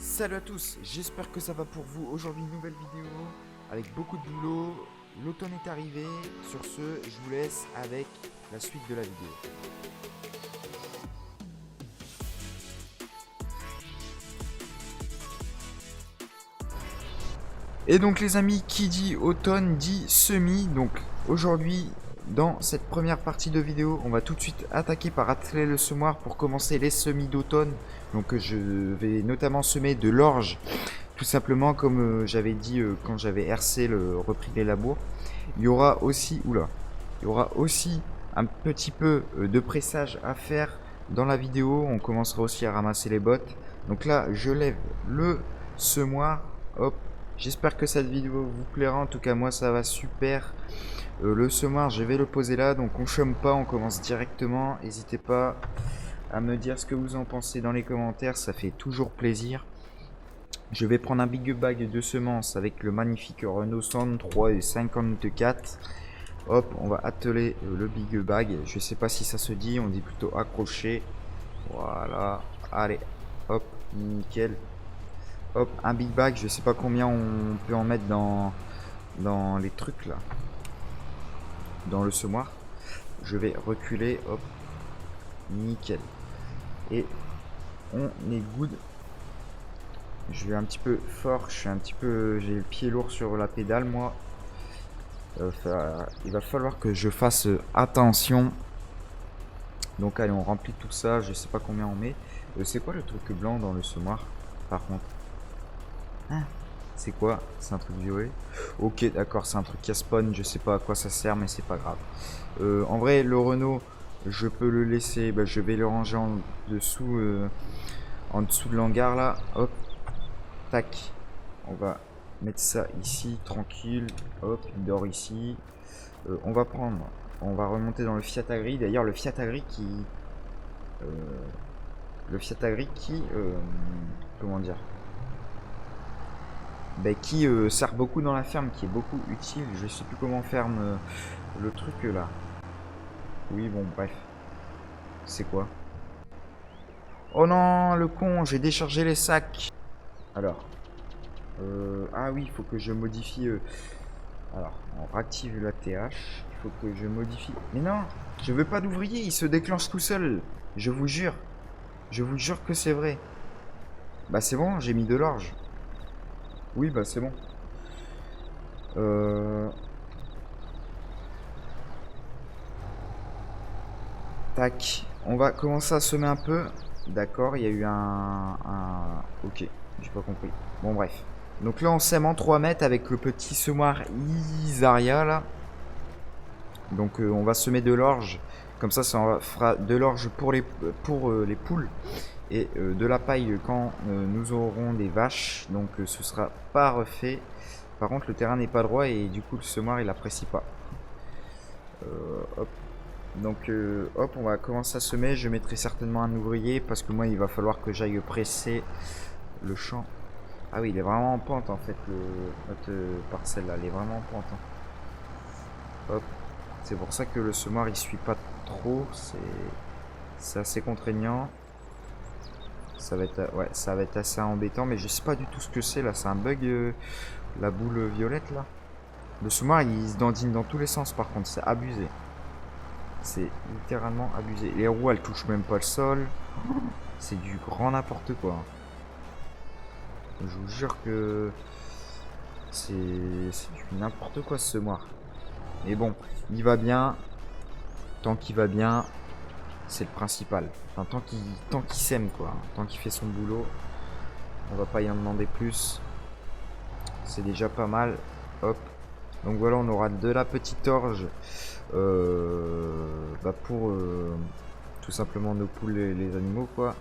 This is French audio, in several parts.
Salut à tous, j'espère que ça va pour vous. Aujourd'hui, une nouvelle vidéo avec beaucoup de boulot. L'automne est arrivé. Sur ce, je vous laisse avec la suite de la vidéo. Et donc les amis, qui dit automne dit semis. Donc aujourd'hui, dans cette première partie de vidéo, on va tout de suite attaquer par atteler le semoir pour commencer les semis d'automne. Donc je vais notamment semer de l'orge. Tout simplement, comme j'avais dit quand j'avais repris les labours, il y aura aussi, il y aura aussi un petit peu de pressage à faire dans la vidéo. On commencera aussi à ramasser les bottes. Donc là, je lève le semoir. Hop. J'espère que cette vidéo vous plaira. En tout cas, moi, ça va super. Le semoir, je vais le poser là. Donc, on chôme pas, on commence directement. N'hésitez pas à me dire ce que vous en pensez dans les commentaires. Ça fait toujours plaisir. Je vais prendre un big bag de semences avec le magnifique Renault 103 et 54. Hop, on va atteler le big bag. Je sais pas si ça se dit, on dit plutôt accrocher. Voilà, allez, hop, nickel. Hop, un big bag, je sais pas combien on peut en mettre dans les trucs là. Dans le semoir. Je vais reculer, hop, nickel. Et on est good. Je vais un petit peu fort, j'ai le pied lourd sur la pédale moi. Il va falloir que je fasse attention. Donc allez, on remplit tout ça, je sais pas combien on met. C'est quoi le truc blanc dans le semoir par contre? Hein, c'est quoi? C'est un truc violet? Ok, d'accord, c'est un truc qui spawn, je sais pas à quoi ça sert mais c'est pas grave. En vrai, le Renault, je peux le laisser, je vais le ranger en dessous de l'hangar là. Hop. Tac, on va mettre ça ici, tranquille. Hop, il dort ici. On va remonter dans le Fiat Agri. D'ailleurs, le Fiat Agri comment dire, qui sert beaucoup dans la ferme, qui est beaucoup utile. Je sais plus comment ferme le truc là. Oui, bon, bref. C'est quoi? Oh non, le con, j'ai déchargé les sacs. Alors. Ah oui, il faut que je modifie. Alors, on réactive la TH. Il faut que je modifie. Mais non, je veux pas d'ouvrier, il se déclenche tout seul. Je vous jure. Je vous jure que c'est vrai. Bah c'est bon, j'ai mis de l'orge. Oui, bah c'est bon. Tac. On va commencer à semer un peu. D'accord, il y a eu Ok, j'ai pas compris. Bon, bref. Donc là, on sème en 3 mètres avec le petit semoir Isaria là. Donc on va semer de l'orge. Comme ça fera de l'orge pour les poules. Et de la paille quand nous aurons des vaches. Donc ce sera parfait. Par contre, le terrain n'est pas droit et du coup, le semoir il apprécie pas. Hop. Donc hop, on va commencer à semer. Je mettrai certainement un ouvrier parce que moi il va falloir que j'aille presser le champ. Ah oui, il est vraiment en pente en fait, notre parcelle là, elle est vraiment en pente. Hop. C'est pour ça que le semoir il suit pas trop, c'est assez contraignant. Ça va être assez embêtant, mais je sais pas du tout ce que c'est là, c'est un bug la boule violette là. Le semoir il se dandine dans tous les sens par contre, c'est abusé. C'est littéralement abusé. Les roues elles touchent même pas le sol. C'est du grand n'importe quoi. Je vous jure que c'est du n'importe quoi ce semoir. Mais bon, il va bien. Tant qu'il va bien, c'est le principal. Enfin, tant qu'il sème quoi. Tant qu'il fait son boulot, on va pas y en demander plus. C'est déjà pas mal. Hop. Donc voilà, on aura de la petite orge pour tout simplement nos poules et les animaux quoi.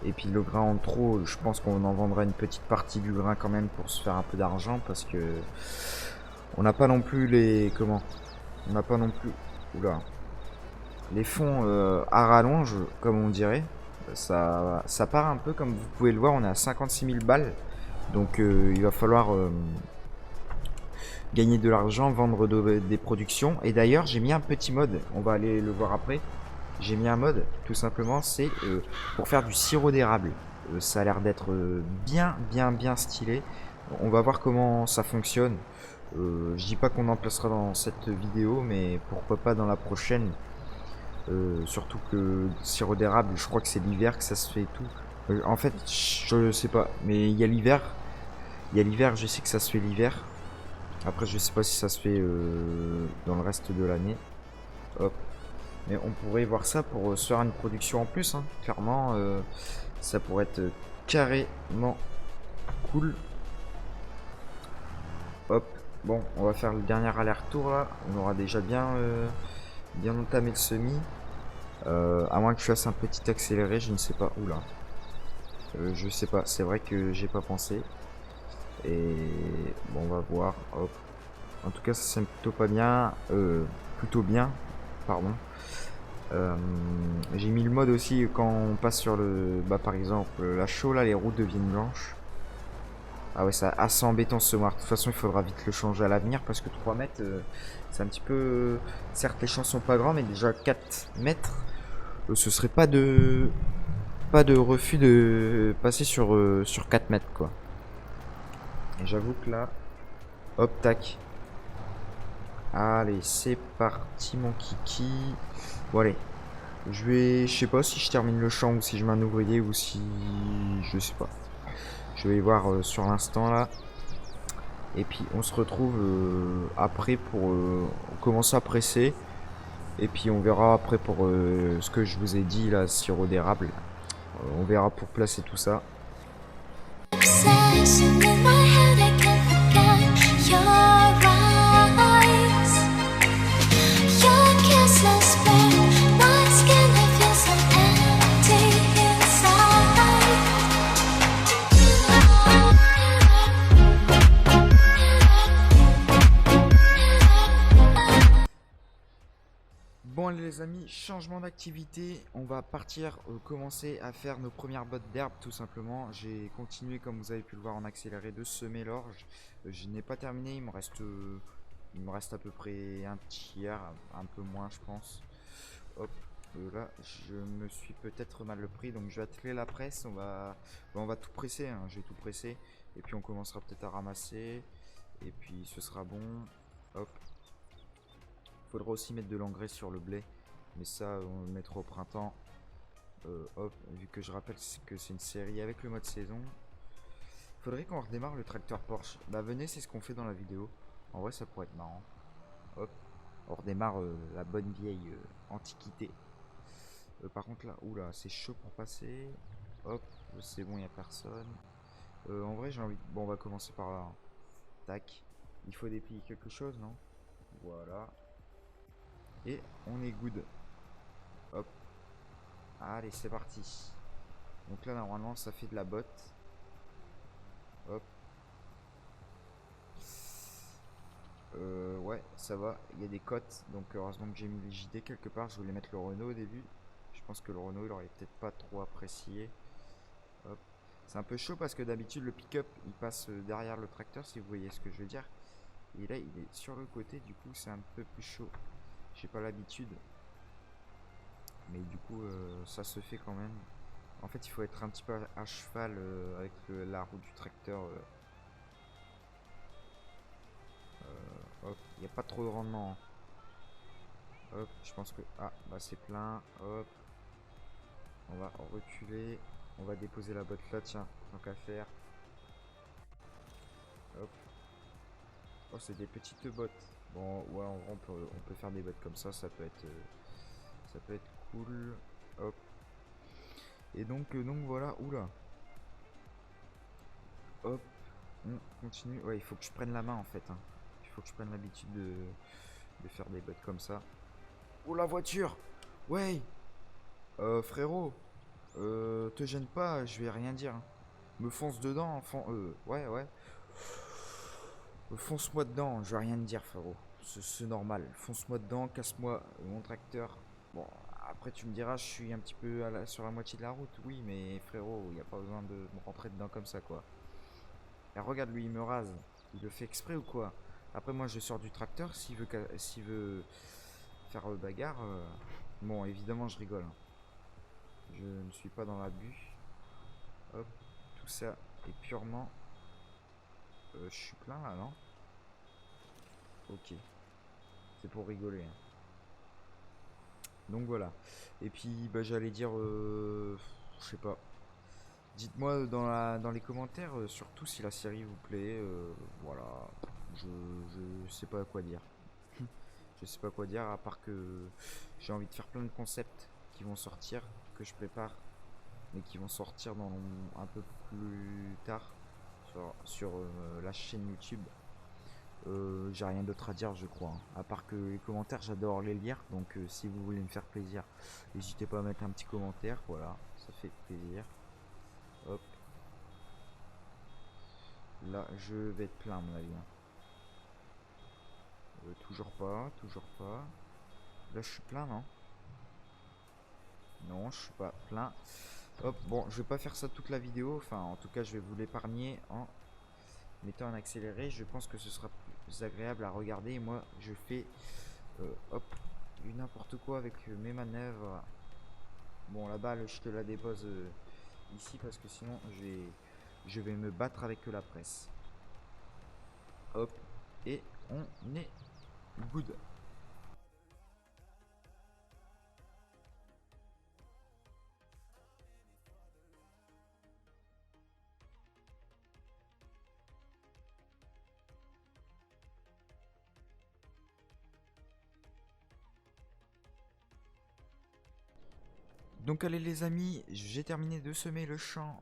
Et puis le grain en trop, je pense qu'on en vendra une petite partie du grain quand même pour se faire un peu d'argent parce que on n'a pas non plus on n'a pas non plus les fonds à rallonge comme on dirait. Ça part un peu comme vous pouvez le voir, on est à 56 000 balles. Donc il va falloir gagner de l'argent, vendre des productions. Et d'ailleurs j'ai mis un petit mode, on va aller le voir après. J'ai mis un mode, tout simplement, c'est pour faire du sirop d'érable. Ça a l'air d'être bien stylé. On va voir comment ça fonctionne. Je dis pas qu'on en placera dans cette vidéo, mais pourquoi pas dans la prochaine. Surtout que sirop d'érable, je crois que c'est l'hiver que ça se fait et tout. En fait, je sais pas, mais il y a l'hiver. Il y a l'hiver, je sais que ça se fait l'hiver. Après, je sais pas si ça se fait dans le reste de l'année. Hop. Mais on pourrait voir ça pour se faire une production en plus, hein. Clairement, ça pourrait être carrément cool. Hop. Bon, on va faire le dernier aller-retour là. On aura déjà bien entamé le semi. À moins que je fasse un petit accéléré, je ne sais pas. Oula. Je sais pas, c'est vrai que j'ai pas pensé. Et bon, on va voir. Hop. En tout cas, ça sème plutôt pas bien. Plutôt bien, pardon. J'ai mis le mode aussi quand on passe sur le. Bah, par exemple, la chaux là, les routes deviennent blanches. Ah ouais, ça assez embêtant ce noir. De toute façon, il faudra vite le changer à l'avenir parce que 3 mètres, c'est un petit peu. Certes, les champs sont pas grands, mais déjà 4 mètres, ce serait pas de refus de passer sur 4 mètres quoi. Et j'avoue que là, hop, tac. Allez, c'est parti mon kiki. Bon allez, je sais pas si je termine le champ ou si je mets un ouvrier ou si, je sais pas. Je vais voir sur l'instant là. Et puis on se retrouve après pour commencer à presser. Et puis on verra après pour ce que je vous ai dit là, sirop d'érable. On verra pour placer tout ça. Bon allez les amis, changement d'activité, on va partir commencer à faire nos premières bottes d'herbe tout simplement. J'ai continué comme vous avez pu le voir en accéléré de semer l'orge. Je n'ai pas terminé, il me reste à peu près un tiers, un peu moins je pense. Hop, là je me suis peut-être mal pris donc je vais atteler la presse, on va tout presser, hein. Je vais tout presser et puis on commencera peut-être à ramasser et puis ce sera bon. Hop. Faudra aussi mettre de l'engrais sur le blé, mais ça on le mettra au printemps. Hop, vu que je rappelle que c'est une série avec le mode saison. Faudrait qu'on redémarre le tracteur Porsche. Bah venez, c'est ce qu'on fait dans la vidéo. En vrai ça pourrait être marrant. Hop, on redémarre la bonne vieille antiquité. Par contre là, oula, c'est chaud pour passer. Hop, c'est bon, il n'y a personne. En vrai j'ai envie... Bon, on va commencer par là, hein. Tac. Il faut déplier quelque chose, non? Voilà. Et on est good. Hop. Allez, c'est parti. Donc là, normalement, ça fait de la botte. Hop. Ouais, ça va. Il y a des cotes. Donc, heureusement que j'ai mis les JD quelque part. Je voulais mettre le Renault au début. Je pense que le Renault, il aurait peut-être pas trop apprécié. Hop. C'est un peu chaud parce que d'habitude, le pick-up, il passe derrière le tracteur, si vous voyez ce que je veux dire. Et là, il est sur le côté. Du coup, c'est un peu plus chaud. J'ai pas l'habitude. Mais du coup, ça se fait quand même. En fait, il faut être un petit peu à cheval avec la roue du tracteur. Hop, il n'y a pas trop de rendement, hein. Hop, je pense que... Ah, bah c'est plein. Hop. On va reculer. On va déposer la botte là, tiens, tant qu'à faire. Hop. Oh, c'est des petites bottes. Bon, ouais, en vrai, on peut faire des bottes comme ça ça peut être cool. Hop. Et donc voilà, oula. Hop, on continue. Ouais, il faut que je prenne la main en fait, hein. Il faut que je prenne l'habitude de faire des bottes comme ça. Oh la voiture! Ouais! Frérot, te gêne pas, je vais rien dire, hein. Me fonce dedans, enfant. Ouais. Fonce-moi dedans, je vais rien te dire, frérot. C'est normal. Fonce-moi dedans, casse-moi mon tracteur. Bon, après tu me diras, je suis un petit peu sur la moitié de la route. Oui, mais frérot, il n'y a pas besoin de me rentrer dedans comme ça, quoi. Et regarde, lui, il me rase. Il le fait exprès ou quoi? Après, moi, je sors du tracteur. S'il veut faire bagarre, bon, évidemment, je rigole, hein. Je ne suis pas dans l'abus. Hop, tout ça est purement... je suis plein là, non? Ok. C'est pour rigoler. Hein. Donc voilà. Et puis, bah, j'allais dire... je sais pas. Dites-moi dans les commentaires, surtout si la série vous plaît. Voilà. Je sais pas quoi dire. Je sais pas quoi dire, à part que j'ai envie de faire plein de concepts qui vont sortir, que je prépare, mais qui vont sortir dans un peu plus tard sur la chaîne YouTube. J'ai rien d'autre à dire, je crois. Hein. À part que les commentaires, j'adore les lire. Donc, si vous voulez me faire plaisir, n'hésitez pas à mettre un petit commentaire. Voilà, ça fait plaisir. Hop. Là, je vais être plein, à mon avis. Hein. Toujours pas, toujours pas. Là, je suis plein, non? Non, je suis pas plein. Hop, bon, je vais pas faire ça toute la vidéo. Enfin, en tout cas, je vais vous l'épargner en mettant un accéléré. Je pense que ce sera plus agréable à regarder. Et moi, je fais, hop, du n'importe quoi avec mes manœuvres. Bon, la balle, je te la dépose ici parce que sinon, je vais me battre avec la presse. Hop, et on est good. Donc allez les amis, j'ai terminé de semer le champ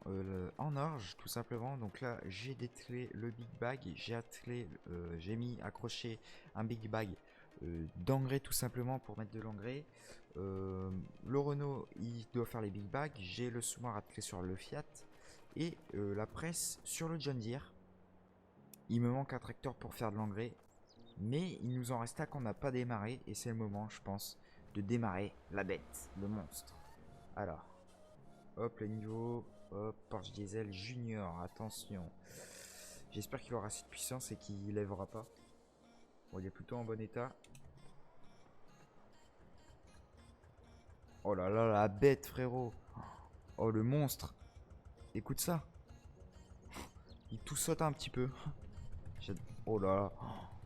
en orge tout simplement. Donc là j'ai dételé le big bag, j'ai mis accroché un big bag d'engrais tout simplement pour mettre de l'engrais. Le Renault il doit faire les big bags, j'ai le semoir attelé sur le Fiat et la presse sur le John Deere. Il me manque un tracteur pour faire de l'engrais, mais il nous en reste un qu'on n'a pas démarré et c'est le moment je pense de démarrer la bête, le monstre. Alors, hop, le niveau, hop, Porsche Diesel Junior, attention. J'espère qu'il aura assez de puissance et qu'il lèvera pas. Bon, il est plutôt en bon état. Oh là là, la bête, frérot. Oh, le monstre. Écoute ça. Il tout saute un petit peu. Oh là là.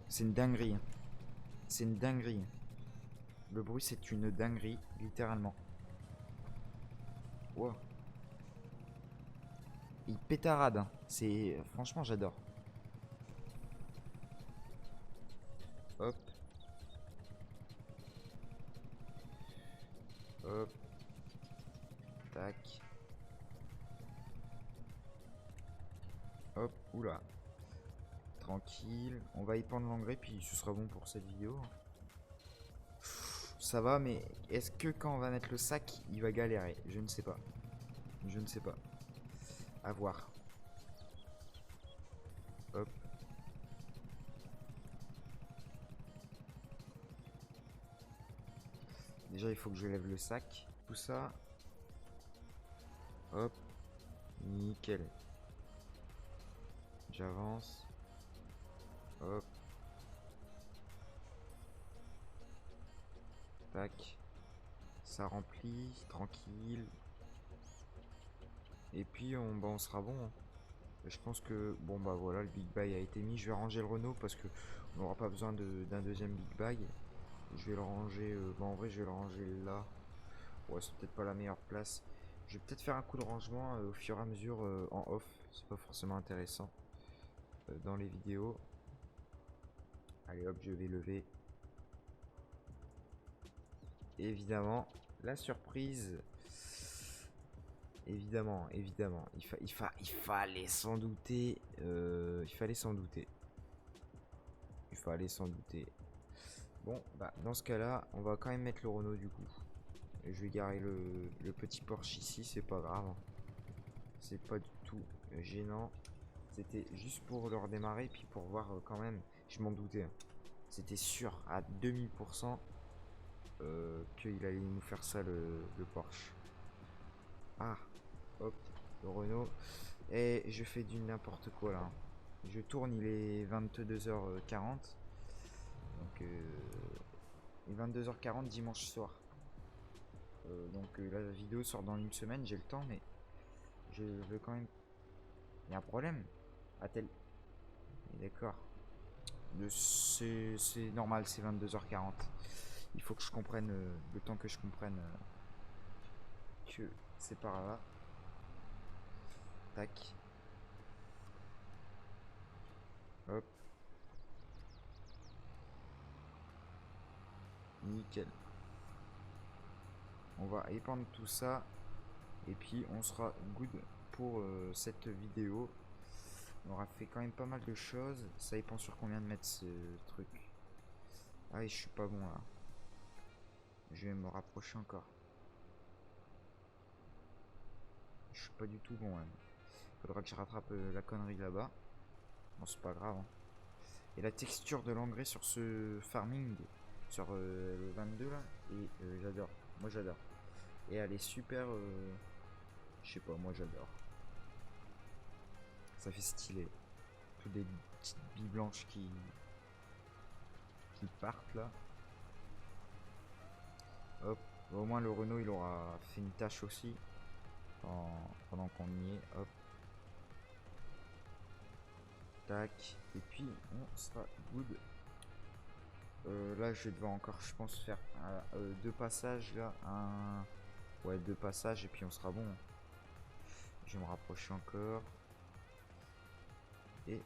C'est une dinguerie. C'est une dinguerie. Le bruit, c'est une dinguerie, littéralement. Wow. Il pétarade. C'est... Franchement, j'adore. Hop. Hop. Tac. Hop. Oula. Tranquille. On va y prendre l'engrais, puis ce sera bon pour cette vidéo. Ça va, mais est-ce que quand on va mettre le sac, il va galérer? Je ne sais pas. Je ne sais pas. À voir. Hop. Déjà, il faut que je lève le sac. Tout ça. Hop. Nickel. J'avance. Hop. Tac. Ça remplit. Tranquille. Et puis, on sera bon. Hein. Je pense que, bon bah voilà, le big bag a été mis. Je vais ranger le Renault parce que on n'aura pas besoin d'un deuxième big bag. Je vais le ranger, bah en vrai je vais le ranger là. Ouais, c'est peut-être pas la meilleure place. Je vais peut-être faire un coup de rangement au fur et à mesure en off. C'est pas forcément intéressant dans les vidéos. Allez hop, je vais lever. Évidemment, la surprise. Évidemment, évidemment. Il fallait s'en douter. Il fallait s'en douter. Il fallait s'en douter. Bon, bah dans ce cas-là, on va quand même mettre le Renault du coup. Et je vais garer le petit Porsche ici, c'est pas grave. C'est pas du tout gênant. C'était juste pour le redémarrer, puis pour voir quand même, je m'en doutais. Hein. C'était sûr à 2000% qu'il allait nous faire ça le Porsche. Ah, hop, le Renault. Et je fais du n'importe quoi là. Je tourne, il est 22h40. Donc, il est 22h40 dimanche soir. Donc la vidéo sort dans une semaine, j'ai le temps, mais Je veux quand même... Il y a un problème. A-t-elle... D'accord. C'est normal, c'est 22h40. Il faut que je comprenne, le temps que je comprenne que c'est par là. Tac. Hop. Nickel. On va épandre tout ça. Et puis on sera good pour cette vidéo. On aura fait quand même pas mal de choses. Ça dépend sur combien de mettre ce truc. Ah, et je suis pas bon là. Je vais me rapprocher encore. Je suis pas du tout bon, même. Faudra que je rattrape la connerie là-bas. Bon, c'est pas grave. Hein. Et la texture de l'engrais sur ce farming, sur le 22 là, et j'adore. Moi j'adore. Et elle est super. Je sais pas, moi j'adore. Ça fait stylé. Toutes des petites billes blanches qui partent là. Hop. Au moins le Renault il aura fait une tâche aussi. Pendant qu'on y est. Hop. Tac. Et puis on sera good. Là je vais devoir encore je pense faire deux passages là. Ouais, deux passages et puis on sera bon. Je vais me rapprocher encore. Et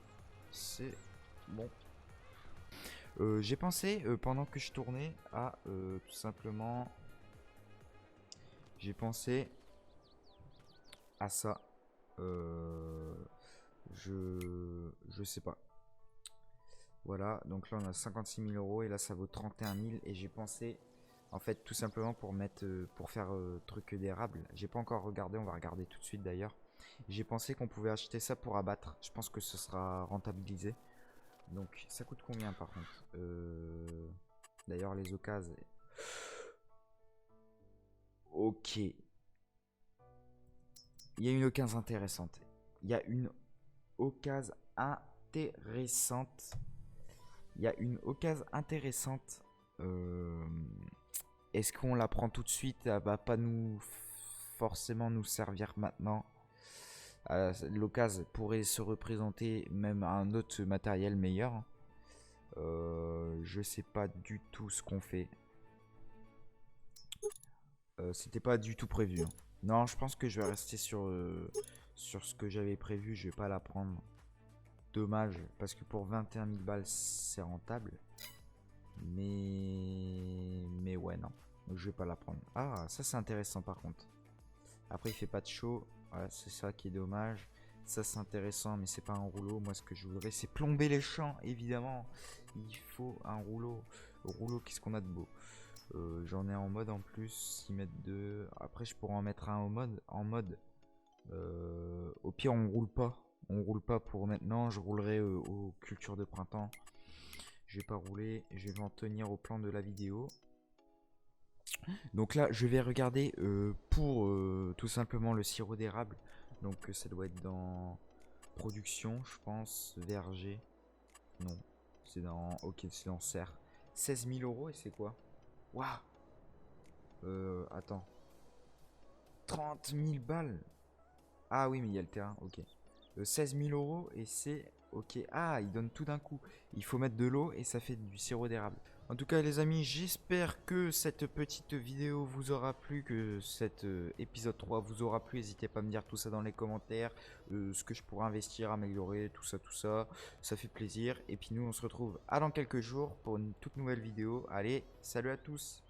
c'est bon. J'ai pensé pendant que je tournais à tout simplement. J'ai pensé à ça. Je sais pas. Voilà, donc là on a 56 000 € et là ça vaut 31 000 et j'ai pensé en fait tout simplement pour mettre pour faire truc d'érable. J'ai pas encore regardé, on va regarder tout de suite d'ailleurs. J'ai pensé qu'on pouvait acheter ça pour abattre. Je pense que ce sera rentabilisé. Donc ça coûte combien par contre D'ailleurs les occasions. Ok. Il y a une occasion intéressante. Il y a une occasion intéressante. Il y a une occasion intéressante. Est-ce qu'on la prend tout de suite? Elle va pas nous forcément nous servir maintenant. L'occasion pourrait se représenter même à un autre matériel meilleur. Je sais pas du tout ce qu'on fait. C'était pas du tout prévu. Hein. Non, je pense que je vais rester sur ce que j'avais prévu. Je vais pas la prendre. Dommage, parce que pour 21 000 balles, c'est rentable. Mais ouais, non. Donc je vais pas la prendre. Ah, ça c'est intéressant par contre. Après, il fait pas de show. Voilà, c'est ça qui est dommage. Ça c'est intéressant, mais c'est pas un rouleau. Moi, ce que je voudrais, c'est plomber les champs, évidemment. Il faut un rouleau. Rouleau, qu'est-ce qu'on a de beau? J'en ai en mode en plus. Y mettre deux. Après, je pourrais en mettre un en mode. Au pire, on roule pas. On roule pas pour maintenant. Je roulerai aux cultures de printemps. Je vais pas rouler. Je vais m'en tenir au plan de la vidéo. Donc là, je vais regarder pour tout simplement le sirop d'érable. Donc ça doit être dans production, je pense. Verger. Non. C'est dans... Ok, c'est dans serre. 16 000 € et c'est quoi? Waouh. Attends. 30 000 balles. Ah oui, mais il y a le terrain. Ok. 16 000 € et c'est... Ok. Ah, il donne tout d'un coup. Il faut mettre de l'eau et ça fait du sirop d'érable. En tout cas, les amis, j'espère que cette petite vidéo vous aura plu, que cet épisode 3 vous aura plu. N'hésitez pas à me dire tout ça dans les commentaires. Ce que je pourrais investir, améliorer, tout ça, tout ça. Ça fait plaisir. Et puis nous, on se retrouve à dans quelques jours pour une toute nouvelle vidéo. Allez, salut à tous!